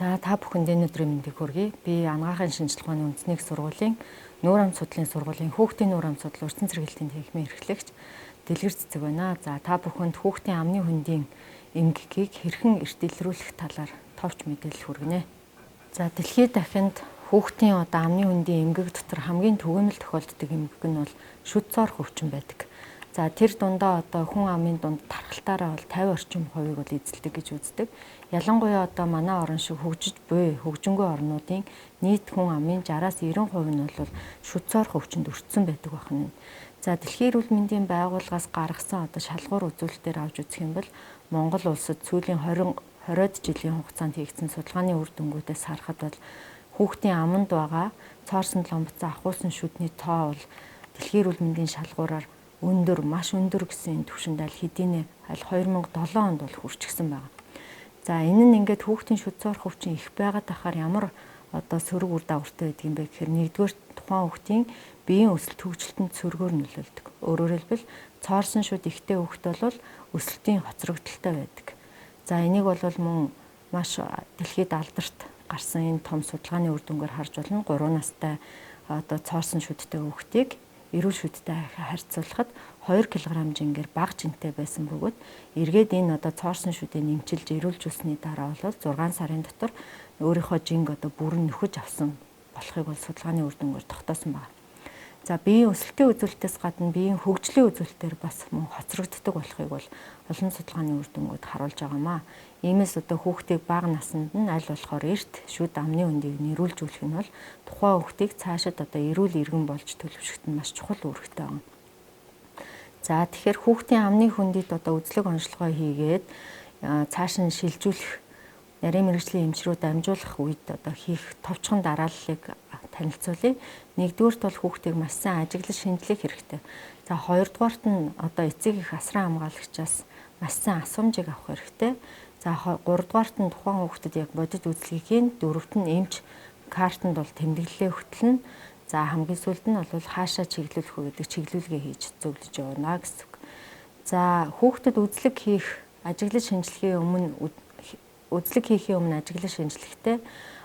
За та бүхэнд өнөөдрийн мэндийг хүргэе. Би анагаахын шинжилгээ ухааны үндэсний их сургуулийн нүүр ам судлалын сургуулийн хүүхдийн нүүр ам судлал урьдчилан цэргэлтийн танхимын эрхлэгч Дэлгэр Цэцэг байна. За та бүхэнд хүүхдийн амны хөндийн эмгэгийг хэрхэн эрт илрүүлэх талаар товч мэдээлэл хүргэнэ. За дэлхийд дахинд хүүхдийн амны хөндийн эмгэг дотор хамгийн түгээмэл тохиолддог эмгэг нь бол шүд цоор хөвчин байдаг. За тэр дундаа хүн амын дунд тархалтаараа бол 50 орчим хувийг бол эзэлдэг гэж үздэг. Ялангуяа манай орн шиг хөгжиж буй хөгжингүй орнуудын нийт хүн амын 60-аас 90% нь бол шүд цоор хөвчөнд өртсөн байдаг байна. За дэлхийн эрүүл мэндийн байгууллагаас гаргасан шалгуур үзүүлэлтээр авч үзэх юм бол Монгол улсад сүүлийн 20-од жилийн хугацаанд хийгдсэн судалгааны үр дүнгуудээс харахад бол хүүхдийн аманд байгаа цоорсон ломбцсан ахуйсан шүдний тоо бол дэлхийн эрүүл мэндийн шалгуураар маш өндөр гэсэн түвшинд хэдийнэ 2007 онд бол хүрчихсэн байна. За энэ нь ингээд хүүхдийн шүд цоор хөвчин их байгаад тахаар ямар сөрөг үр дагавартай байдаг юм бэ гэхээр нэгдүгээр тухайн хүүхдийн биеийн өсөлт хөгжилтөнд сөргөөр нөлөөлдөг. Өөрөөр хэлбэл цоорсон шүд ихтэй хүүхэд бол өсөлтийн хоцрогдолтой байдаг. За энийг бол мөн маш дэлхийд алдарт гарсан энэ том судалгааны үр дүнгээр харж болно. 3 настай цоорсон шүдтэй хүүхдийг эрүүл шүдтэй харьцуулахад 2 кг жингээр бага жинтэй байсан бөгөөд эргээд энэ цоорсон шүдээ нэмчилж эрүүлжүүлсэний дараа бол 6 сарын дотор өөрийнхөө жинг бүрэн нөхөж авсан болохыг бол судалгааны үр дүнгээр тогтоосон байна. За биеийн өсөлтийн үзүүлэлтээс гадна биеийн хөгжлийн үзүүлэлтээр бас мөн хоцрогддог болохыг бол олон судалгааны үр дүнгууд харуулж байгаамаа. Иймээс хүүхдийг бага наснд нь аль болохоор эрт шүд амны хөндийг нэрүүлжүүлэх нь бол тухайн хүүхдийг цаашид эрүүл иргэн болж төлөвшөхөд нь маш чухал үүрэгтэй байна. За тэгэхээр хүүхдийн амны хөндөд үзлэг онцлогоо хийгээд цааш нь шилжүүлэх нарийн мэргэжлийн эмч рүү дамжуулах үед хийх товчхон дарааллыг танилцуулъя. Нэгдүгээрт бол хүүхдийг маш сайн ажиглаж шинжлэх хэрэгтэй. За хоёрдугаарт нь эцэг эх асран хамгаалагчаас маш сайн асуумжийг авах хэрэгтэй. За гуравдугаарт нь тухайн хүүхдэд яг бодит үзлэгийн, дөрөвт нь эмч картанд бол тэмдэглэлээ хөтлөнө. За хамгийн сүүлд нь бол хаашаа чиглүүлэх үү гэдэг чиглүүлгээ хийж зөвлөж явна гэсэн үг. За хүүхдэд үзлэг хийхийн өмнө ажиглаж шинжлэхдээ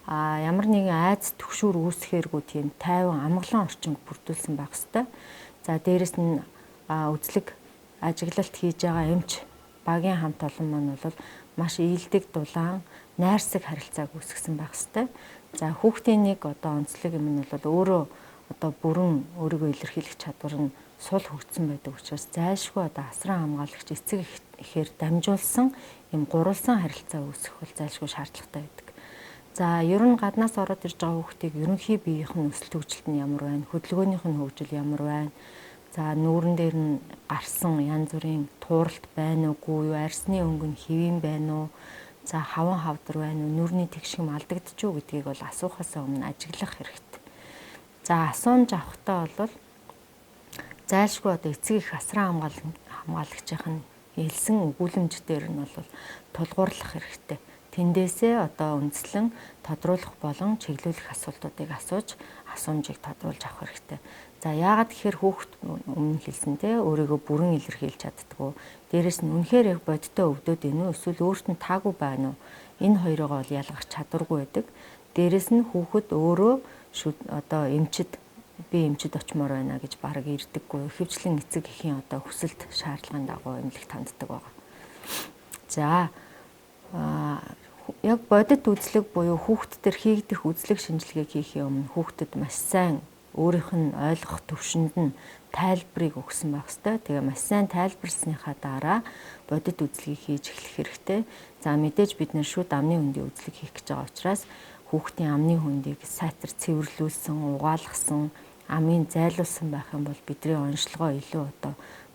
ямар нэгэн айц түгшүүр үүсгэхээргүй тийм тайван амгалан орчинг бүрдүүлсэн байх ёстой. За дээрэс нь үзлэг ажиглалт хийж байгаа эмч багийн хамт олон маань бол маш ийдэг дулаан найрсаг харилцааг үүсгэсэн байх ёстой. За хүүхдийн нэг онцлог юм нь бол өөрөө бүрэн өөрийгөө илэрхийлэх чадвар нь сул хөгжсөн байдаг учраас зайлшгүй асран хамгаалагч эцэг эхээр дамжуулсан юм гурвалсан харилцаа үүсгэх бол зайлшгүй шаардлагатай байдаг. За ер нь гаднаас ороод ирж байгаа хүүхдийг ерөнхий биеийнх нь өсөлт хөгжилт нь ямар байна, хөдөлгөөнийх нь хөгжил ямар байна. За нүүрэн дээр нь гарсан янз бүрийн тууралт байна уугүй юу, арсны өнгө нь хэвэн байна уу, за хаван хавдар байна уу, нүрний тэгшгэн алдагдж уу гэдгийг бол асуухаас өмнө ажиглах хэрэгтэй. За асуумж авахдаа бол зайлшгүй эцэг эх асран хамгаалагчийнх нь хэлсэн өгүүлэмж дээр нь бол тулгуурлах хэрэгтэй. Тэндээсээ үндслэн тодруулах болон чиглүүлэх асуултуудыг асууж асуумжийг тодруулж авах хэрэгтэй. За яагаад гэхээр хүүхэд өмнө хэлсэнтэй өөрийгөө бүрэн илэрхийлж чаддгүй. Дээрэс нь үнэхээр яг бодиттой өвдөд ийнү эсвэл өөрт нь таагүй байна уу? Энэ хоёроо бол ялгах чадваргүй байдаг. Дээрэс нь хүүхэд өөрөө эмчэд би эмчэд очимоор байна гэж бараг ирдэггүй. Ихэвчлэн эцэг эхийн хүсэлт шаардлагын дагуу эмнэлэгт ханддаг байгаа. За яг бодит үзлэг буюу хүүхдтэр хийгдэх үзлэг шинжилгээг хийхийн өмнө хүүхдэд маш сайн өөрийнх нь ойлгох төвшөнд нь тайлбарыг өгсөн байх ёстой. Тэгээ маш сайн тайлбарласныхаа дараа бодит үзлэгийг хийж эхлэх хэрэгтэй. За мэдээж бид нэр шүд амны хөндийн үзлэг хийх гэж байгаа учраас хүүхдийн амны хөндийг сайтар цэвэрлүүлсэн, угаалгасан, амын зайлуулсан байх юм бол бидний онцлогоо илүү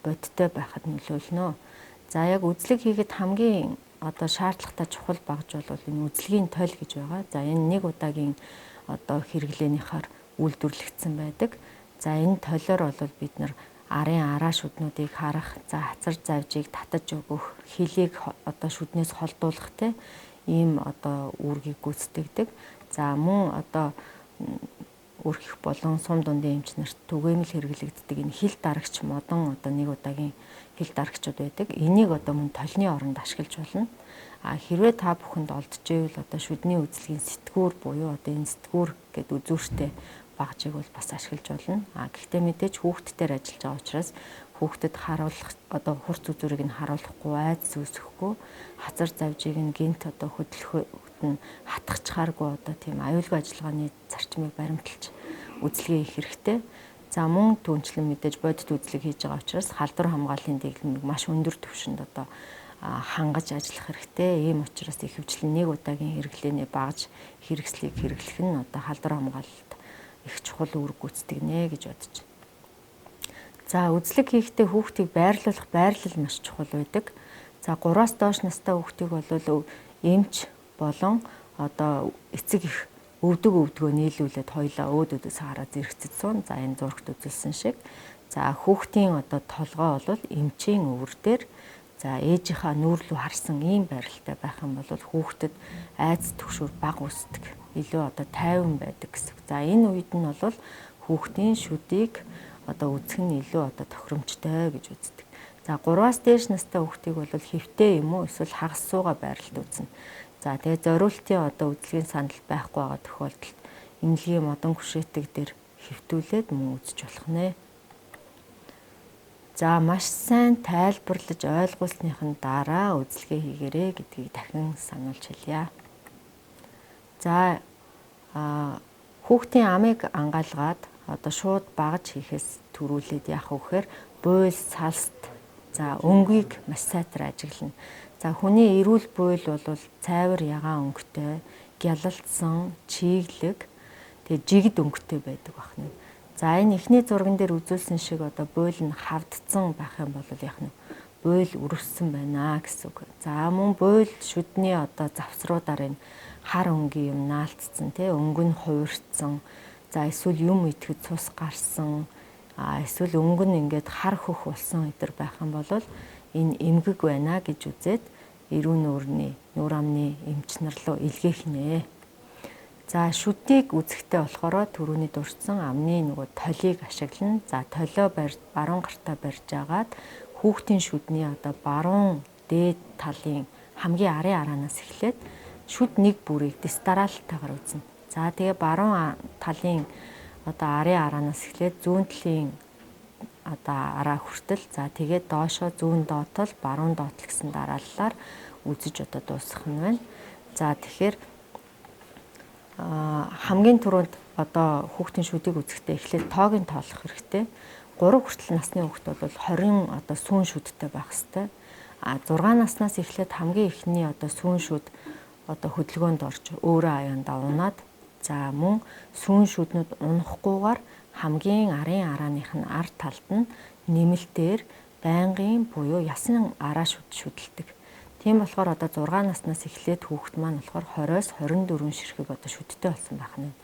бодиттой байхад нөлөөлнө. За яг үзлэг хийгээд хамгийн шаардлагатай чухал багж бол энэ үзлэгийн тойл гэж байгаа. За энэ нэг удаагийн хэрэглээнийхаар үйлдвэрлэгдсэн байдаг. За энэ тойлоор бол бид нар арын араа шүднүүдийг харах, за хацар завжийг татаж өгөх, хилийг шүднээс холдуулах ийм үүргийг гүйцэтгэдэг. За мөн өргөх болон сум дундын эмч нарт түгээмэл хэрэглэгддэг энэ хил дарагч модон одоо нэг удаагийн хил дарагчуд байдаг. Энийг одоо мөн толны оронд ашиглаж болно. Хэрвээ та бүхэнд олдож ивэл одоо шүдний үзлэгийн сэтгүүр буюу одоо энэ сэтгүүр гэдэг үзүүртэй багжийг бол бас ашиглаж болно. Гэхдээ мэдээж хүүхдтээр ажиллаж байгаа учраас хүүхдэд харуулах одоо хурц үзүүрийг нь харуулахгүй, айдас үүсгэхгүй, хазар завжийг нь гинт одоо хөдөлгөөд нь хатгахчааргүй одоо тийм аюулгүй ажиллагааны зарчмыг баримталж үзлэгээ хийх хэрэгтэй. За мөн түнчлэн мэдээж бодит үзлэг хийж байгаа учраас халдвар хамгааллын дэглэмийг маш өндөр түвшинд одоо хангаж ажиллах хэрэгтэй. Ийм учраас ихэвчлэн нэг удаагийн хэрэглээний багж хэрэгслийг хэрэглэх нь одоо халдвар хамгаалалт их чухал үүрэг гүйцэтгэнэ гэж бодож байна. За үзлэг хийхдээ хүүхдийг байрлуулах байрлал маш чухал байдаг. За 3-аас доош настай хүүхдийг бол эмч болон одоо эцэг их өвдөгөө нийлүүлээд хоёлаа өөдөөдөөс хараад зэрэгцэж суун. За энэ зурагт үзүүлсэн шиг. За хүүхдийн одоо толгой бол эмчийн өвөр дээр за ээжийнхаа нүүр рүү харсан ийм байралтай байх юм бол хүүхдэд айдас түгшүүр бага үүсдэг. Илүү одоо тайван байдаг гэсэн. За энэ үед нь бол хүүхдийн шүдийг одоо үзэх нь илүү одоо тохиромжтой гэж үздэг. За 3-аас дээш настай хүүхдийг бол хэвтэй юм уу эсвэл хагас сууга байралд үзнэ. За тэгээ зориултын одоо үзлэгийн санал байхгүй байгаа тохиолдолд эмнэлгийн модон хүшээдэг дээр хэвтүүлээд мөн үзэж болох нэ. За маш сайн тайлбарлаж ойлгуулсныхын дараа үзлэгээ хийгээрэй гэдгийг дахин сануулж хэлье. За хүүхдийн амийг ангаалгаад одоо шууд багаж хийхээс төрүүлээд яах вэ гэхээр буйл, салст, за өнгийг маш сайтар ажиглана. За хүний эрүүл буйл бол цайвар ягаан өнгөтэй, гялалтсан, чиглэг, тэгээ жигд өнгөтэй байдаг байна. За энэ эхний зурган дээр үзүүлсэн шиг одоо буйл нь хавдсан байх юм бол яах нь буйл өрөвсөн байна гэсэн үг. За мөн буйл шүдний одоо завсруудаар энэ хар өнгийн юм наалтцсан, тэ өнгө нь хувирцсан. За эсвэл юм идэхэд цус гарсан, эсвэл өнгө нь ингээд хар хөх болсон өдр байх юм бол энэ эмгэг байна гэж үзээд эрүүн нүүр амны эмч нар руу илгээх нэ. За шүдийг үзэхдээ болохоор түрүүний дурдсан амны нөгөө толийг ашиглана. За толио баруун гартаа барьж агаад хүүхдийн шүдний одоо баруун дээд талын хамгийн арын араанаас эхлээд шүд нэг бүрийг дистаралтайгаар үзнэ. За тэгээ баруун талын одоо арын араанаас эхлээд зүүн талын одоо араа хүртэл за тэгээд доошоо зүүн доотол баруун доотол гэсэн дарааллаар үзэж одоо дуусгах нь байна. За тэгэхээр хамгийн түрүүнд одоо хүүхдийн шүдийг үзэхдээ эхлээд тоог нь тоолох хэрэгтэй. 3 хүртэл насны хүүхд бол 20 одоо сүүн шүдтэй байх хэрэгтэй. 6 наснаас эхлээд хамгийн ихний одоо сүүн шүд одоо хөдөлгөөнд орж өөрөө аяандаа унаад за мөн сүүн шүднүүд унахгүйгээр хамгийн арын арааных нь ард талд нь нэмэлтээр байнгын буюу ясны араа шүтэлдэг. Тийм болохоор одоо 6 наснаас эхлээд хүүхэд маань болохоор 20-оос 24 ширхэг одоо шүдтэй болсон байх нь.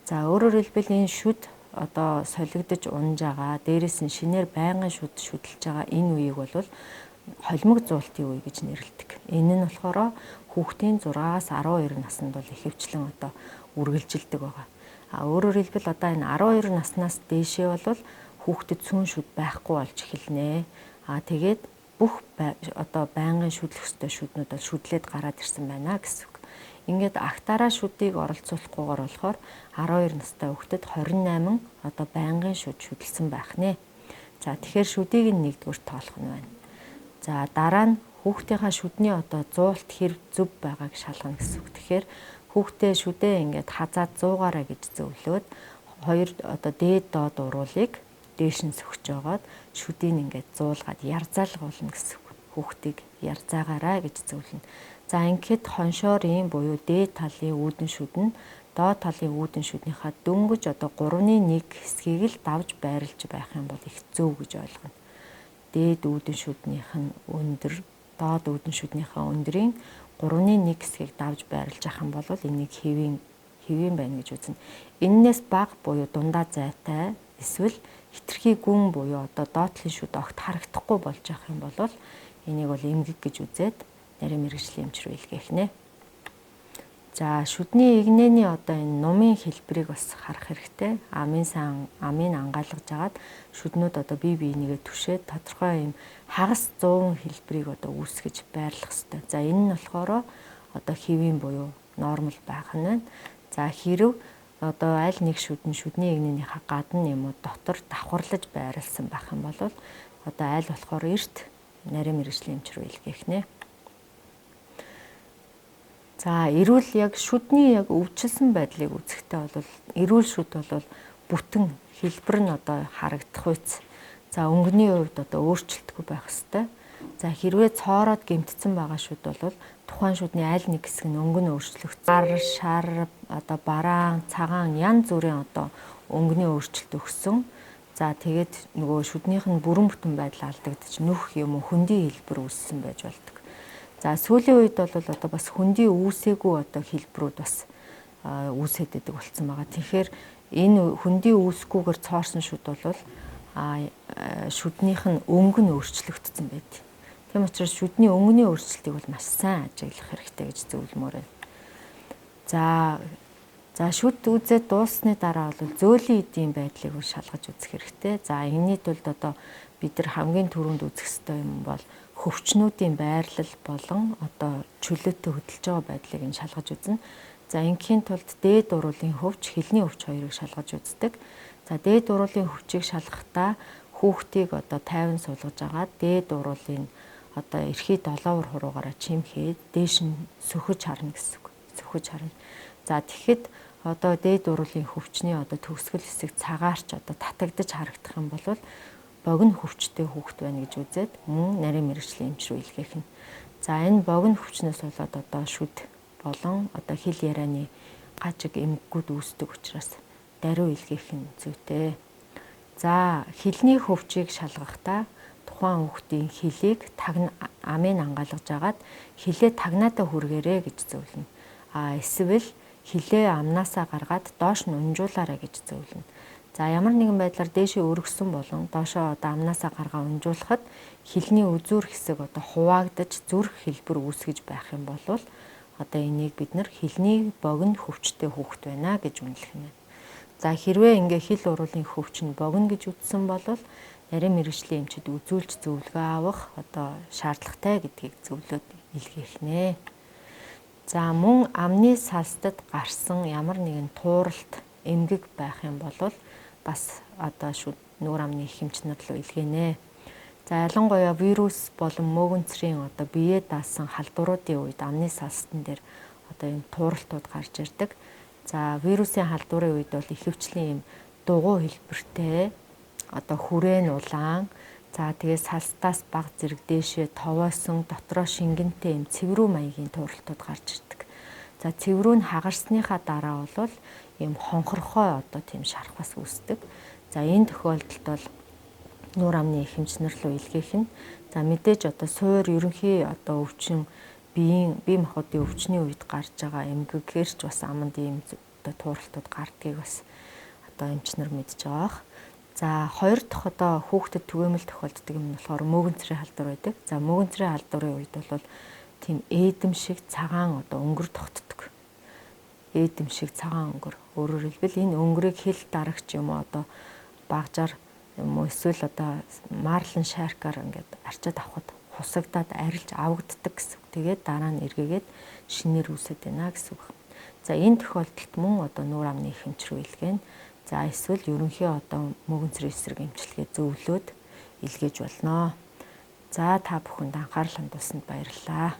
За өөрөөр хэлбэл энэ шүд одоо солигдож унж байгаа, дээрээс нь шинээр байнгын шүд шүтэлж байгаа энэ үеийг бол холимог зуултын үе гэж нэрлэдэг. Энэ нь болохоор хүүхдийн 6-аас 12 наснд бол ихэвчлэн одоо үргэлжилдэг байгаа. Өөрөөр хэлбэл одоо энэ 12 наснаас дээшээ бол хүүхдэд сүүн шүд байхгүй болж эхэлнэ. Тэгээд бүх одоо байнгын шүдлэх ёстой шүднүүд бол шүдлээд гараад ирсэн байна гэсэн үг. Ингээд агтаараа шүдийг оролцуулахгүйгээр болохоор 12 настай хүүхдэд 28 одоо байнгын шүд шүдэлсэн байх нэ. За тэгэхээр шүдийг нь нэгдүгээр тоолох нь байна. За дараа нь хүүхдийнхаа шүдний одоо зуулт хэрэг зөв байгааг шалгана гэсэн үг. Тэгэхээр хүүхдээ шүдээ ингээд хазаад 100-аараа гэж зөвлөөд хоёр одоо дээд доод уруулыг дээш нь сөхж жагаад шүдийг ингээд зуулгаад ярзаалгуулна гэсэн үг. Хүүхдийг ярзаагаараа гэж зөвлөнө. За ингээд хоншоор ийм буюу дээд талын үүдэн шүд нь доод талын үүдэн шүднийхаа дөнгөж одоо 3/1 хэсгийг л давж байрлаж байх юм бол их зөв гэж ойлгоно. Дээд үүдэн шүднийх нь өндөр, доод үүдэн шүднийхаа өндрийн 3/1 хэсгийг давж байрлаж ах юм бол энийг хэвийн байна гэж үзнэ. Эннээс бага буюу дундаа зайтай эсвэл хитрхи гүн буюу одоо доотлын шүд огт харагдахгүй болж ах юм бол энийг бол эмгэг гэж үзээд нарийн мэргэжлийн эмч рүү илгээх нэ. За шүдний игнэний одоо энэ нумын хэлбэрийг бас харах хэрэгтэй. Амын ангаалгаж агаад шүднүүд одоо бие биенийгээ түшээд тодорхой юм хагас 100 хэлбэрийг одоо үүсгэж байрлах хэрэгтэй. За энэ нь болохоор одоо хэвийн буюу нормал байх нь байна. За хэрв одоо аль нэг шүдний игнэнийхээ гадна юм уу дотор давхарлаж байрлсан байх юм бол одоо аль болохоор эрт нарийн мэргэжлийн эмч рүү илгээх нэ. За эрүүл яг шүдний яг өвчлсөн байдлыг үзэхдээ бол эрүүл шүд бол бүтэн хэлбэр нь одоо харагдах үйц. За өнгөний хувьд одоо өөрчлөлтгүй байх ёстой. За хэрвээ цоороод гэмтсэн байгаа шүд бол тухайн шүдний аль нэг хэсэг нь өнгө нь өөрчлөгдсөн. Гар, шар, одоо бараан, цагаан янз бүрийн одоо өнгөний өөрчлөлт өгсөн. За тэгээд нөгөө шүднийх нь бүрэн бүтэн байдал алдагдчих нүх юм уу хөндийн хэлбэр үүссэн байж болдог. За сүүлийн үед бол одоо бас хөндийн үүсээгүй одоо хэлбэрүүд бас үүсээд идэг болсон байгаа. Тэгэхээр энэ хөндийн үүсгүйгээр цоорсон шүд бол шүднийх нь өнгө нь өөрчлөгдсөн байдаг. Тийм учраас шүдний өнгөний өөрчлөлтийг бол маш сайн ажиглах хэрэгтэй гэж зөвлөмөр байна. За шүд үзээд дууссаны дараа бол зөөлөн эдийн байдлыг шалгаж үзэх хэрэгтэй. За энэний тулд одоо бид нар хамгийн түрүүнд үзэх ёстой юм бол хөвчнүүдийн байрлал болон одоо чөлөөтэй хөдөлж байгаа байдлыг нь шалгаж үзнэ. За ингийн тулд дээд уруулын хөвч, хилний хөвч хоёрыг шалгаж үздэг. За дээд уруулын хөвчийг шалгахдаа хүүхдийг одоо тайван суулгаж агаад дээд уруулын одоо эрхий долоовор хуруугаараа чимхээд дээш нь сөхөж харна гэсэн үг. Сөхөж харна. За тэгэхэд одоо дээд уруулын хөвчний одоо төгсгөл хэсэг цагаарч одоо татагдаж харагдах юм бол богино хөвчтэй хүүхэд байна гэж үзээд мөн нарийн мэргэжлийн эмч рүү илгээх нь. За энэ богино хөвчнөөс болоод одоо шүд болон одоо хил ярианы гажиг эмгэгүүд үүсдэг учраас даруй илгээх нь зүйтэй. За хилний хөвчийг шалгахдаа тухайн хүүхдийн хилийг амыг ангаалгаж агаад хилээ тагнаадаа хүргээрэй гэж зөвлөнө. Эсвэл хилээ амнаасаа гаргаад доош нь унжуулаарай гэж зөвлөнө. За ямар нэгэн байдлаар дээшээ өргөсөн болон доошоо одоо амнаасаа гаргаа унжуулахад хилний үзүүр хэсэг одоо хуваагдаж зүрх хэлбэр үүсгэж байх юм бол одоо энийг бид нар хилний богино хөвчтэй хүүхэд байна гэж үнэлэх нь. За хэрвээ ингээ хил уруулын хөвч нь богино гэж үзсэн бол нарийн мэргэжлийн эмчид үзүүлж зөвлөгөө авах одоо шаардлагатай гэдгийг зөвлөд илгээх нэ. За мөн амны салстад гарсан ямар нэгэн тууралт эмгэг байх юм бол бас одоо нүүр амны их эмч нар руу илгээнэ. За ялангуяа вирус болон мөөгөнцрийн одоо биеэ даасан халдваруудын үед амны салстан дээр одоо юм тууралтууд гарч ирдэг. За вирусын халдварын үед бол ихэвчлэн юм дугуй хэлбэртэй одоо хүрээн улаан за тэгээ салстаас баг зэрэг дээшээ товоосон дотроо шингэнтэй юм цэврүү маягийн тууралтууд гарч ирдэг. За цэврүү нь хагарсныхаа дараа бол ийм хонхорхой одоо тийм шархвас үүсдэг. За энэ тохиолдолд бол нүүр амны их эмч нар руу илгээх нь. За мэдээж одоо суур ерөнхий одоо өвчин бие махбодын өвчний үед гарч байгаа эмгэгээр ч бас аманд ийм одоо тууралтууд гардгийг бас одоо эмч нар мэдж байгаах. За хоёр дахь одоо хүүхдэд түгээмэл тохиолддог юм болохоор мөөгөнцрийн халдвар байдаг. За мөөгөнцрийн халдварын үед бол тийм ээдэм шиг цагаан одоо өнгөр тогтдог. Ээдэм шиг цагаан өнгөр. Өөрөөр хэлбэл энэ өнгөрийг хил дарагч юм уу одоо багжаар юм уу эсвэл одоо марлан шаркаар ингээд арчаад авахд хусагдаад арилж авагддаг гэсэн. Тэгээд дараа нь эргээгээд шинээр үүсэж байна гэсэн үг. За энэ тохиолдолд мөн одоо нүүр амны их эмч рүү илгээнэ. За эсвэл ерөнхий одоо мөөгөнцрийн эсрэг эмчилгээ зөвлөөд илгээж болно. За та бүхэнд анхаарал хандуулсанд баярлалаа.